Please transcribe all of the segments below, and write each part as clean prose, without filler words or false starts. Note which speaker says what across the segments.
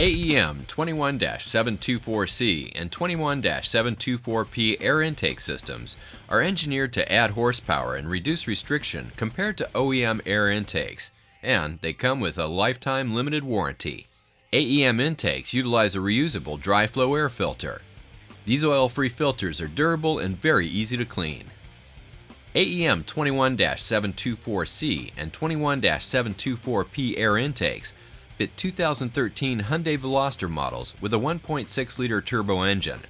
Speaker 1: AEM 21-724C and 21-724P air intake systems are engineered to add horsepower and reduce restriction compared to OEM air intakes, and they come with a lifetime limited warranty. AEM intakes utilize a reusable dry flow air filter. These oil-free filters are durable and very easy to clean. AEM 21-724C and 21-724P air intakes fit 2013 Hyundai Veloster models with a 1.6-liter turbo engine.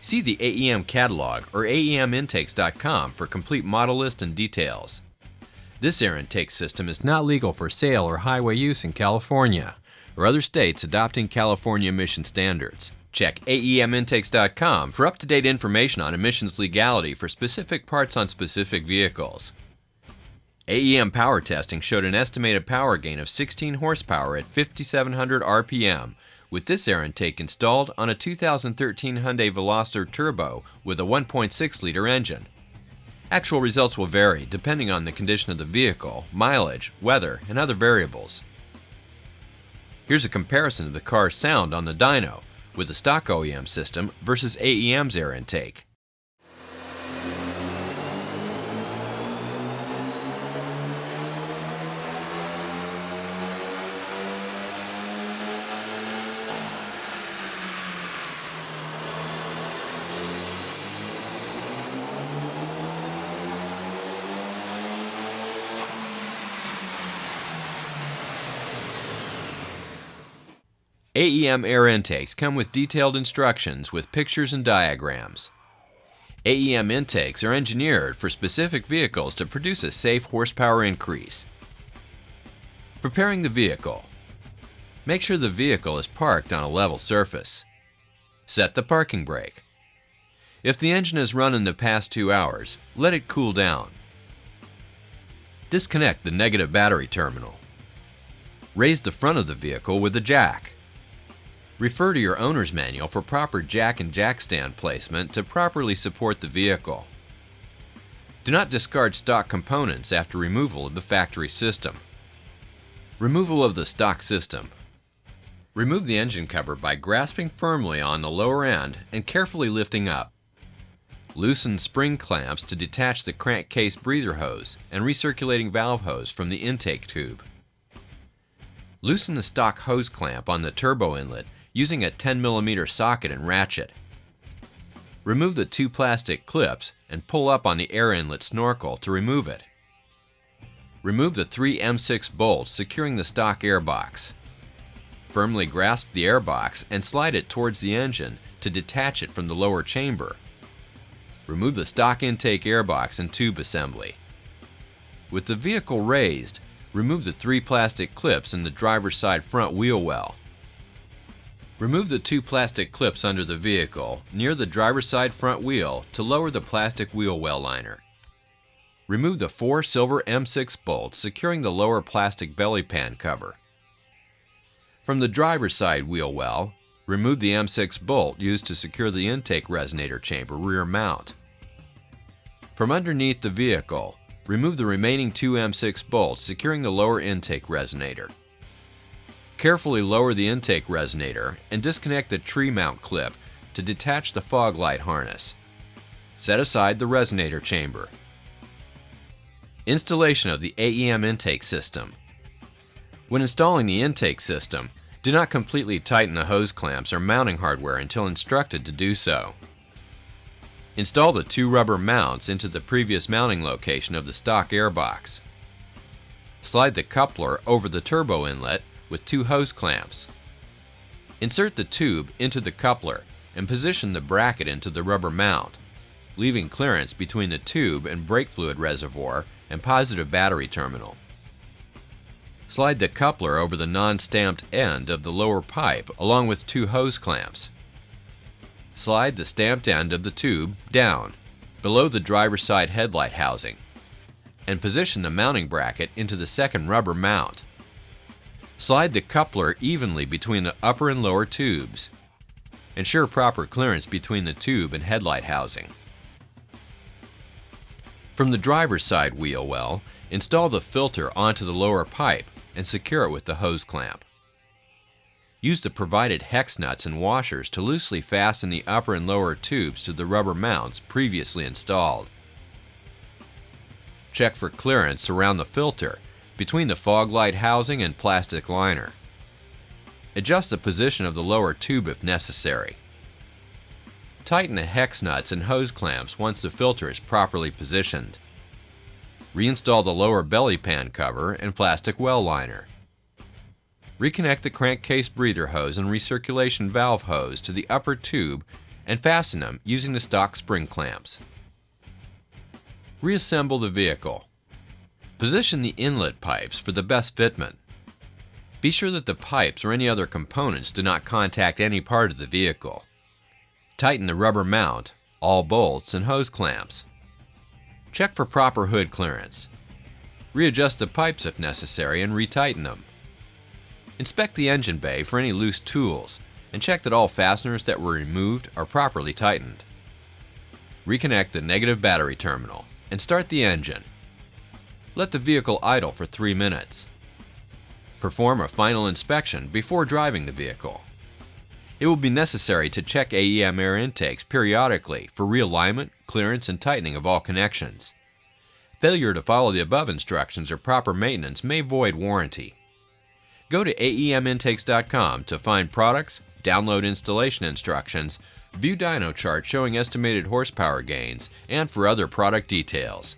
Speaker 1: See the AEM catalog or aemintakes.com for complete model list and details. This air intake system is not legal for sale or highway use in California or other states adopting California emission standards. Check aemintakes.com for up-to-date information on emissions legality for specific parts on specific vehicles. AEM power testing showed an estimated power gain of 16 horsepower at 5,700 RPM with this air intake installed on a 2013 Hyundai Veloster Turbo with a 1.6-liter engine. Actual results will vary depending on the condition of the vehicle, mileage, weather, and other variables. Here's a comparison of the car's sound on the dyno with the stock OEM system versus AEM's air intake. AEM air intakes come with detailed instructions with pictures and diagrams. AEM intakes are engineered for specific vehicles to produce a safe horsepower increase. Preparing the vehicle. Make sure the vehicle is parked on a level surface. Set the parking brake. If the engine has run in the past 2 hours, let it cool down. Disconnect the negative battery terminal. Raise the front of the vehicle with a jack. Refer to your owner's manual for proper jack and jack stand placement to properly support the vehicle. Do not discard stock components after removal of the factory system. Removal of the stock system. Remove the engine cover by grasping firmly on the lower end and carefully lifting up. Loosen spring clamps to detach the crankcase breather hose and recirculating valve hose from the intake tube. Loosen the stock hose clamp on the turbo inlet using a 10mm socket and ratchet. Remove the 2 plastic clips and pull up on the air inlet snorkel to remove it. Remove the 3 M6 bolts securing the stock airbox. Firmly grasp the airbox and slide it towards the engine to detach it from the lower chamber. Remove the stock intake airbox and tube assembly. With the vehicle raised, remove the 3 plastic clips in the driver's side front wheel well. Remove the 2 plastic clips under the vehicle near the driver's side front wheel to lower the plastic wheel well liner. Remove the 4 silver M6 bolts securing the lower plastic belly pan cover. From the driver's side wheel well, remove the M6 bolt used to secure the intake resonator chamber rear mount. From underneath the vehicle, remove the remaining 2 M6 bolts securing the lower intake resonator. Carefully lower the intake resonator and disconnect the tree mount clip to detach the fog light harness. Set aside the resonator chamber. Installation of the AEM intake system. When installing the intake system, do not completely tighten the hose clamps or mounting hardware until instructed to do so. Install the 2 rubber mounts into the previous mounting location of the stock airbox. Slide the coupler over the turbo inlet with 2 hose clamps. Insert the tube into the coupler and position the bracket into the rubber mount, leaving clearance between the tube and brake fluid reservoir and positive battery terminal. Slide the coupler over the non-stamped end of the lower pipe along with 2 hose clamps. Slide the stamped end of the tube down, below the driver's side headlight housing, and position the mounting bracket into the second rubber mount. Slide the coupler evenly between the upper and lower tubes. Ensure proper clearance between the tube and headlight housing. From the driver's side wheel well, install the filter onto the lower pipe and secure it with the hose clamp. Use the provided hex nuts and washers to loosely fasten the upper and lower tubes to the rubber mounts previously installed. Check for clearance around the filter between the fog light housing and plastic liner. Adjust the position of the lower tube if necessary. Tighten the hex nuts and hose clamps once the filter is properly positioned. Reinstall the lower belly pan cover and plastic well liner. Reconnect the crankcase breather hose and recirculation valve hose to the upper tube and fasten them using the stock spring clamps. Reassemble the vehicle. Position the inlet pipes for the best fitment. Be sure that the pipes or any other components do not contact any part of the vehicle. Tighten the rubber mount, all bolts, and hose clamps. Check for proper hood clearance. Readjust the pipes if necessary and retighten them. Inspect the engine bay for any loose tools and check that all fasteners that were removed are properly tightened. Reconnect the negative battery terminal and start the engine. Let the vehicle idle for 3 minutes. Perform a final inspection before driving the vehicle. It will be necessary to check AEM air intakes periodically for realignment, clearance, and tightening of all connections. Failure to follow the above instructions or proper maintenance may void warranty. Go to aemintakes.com to find products, download installation instructions, view dyno chart showing estimated horsepower gains, and for other product details.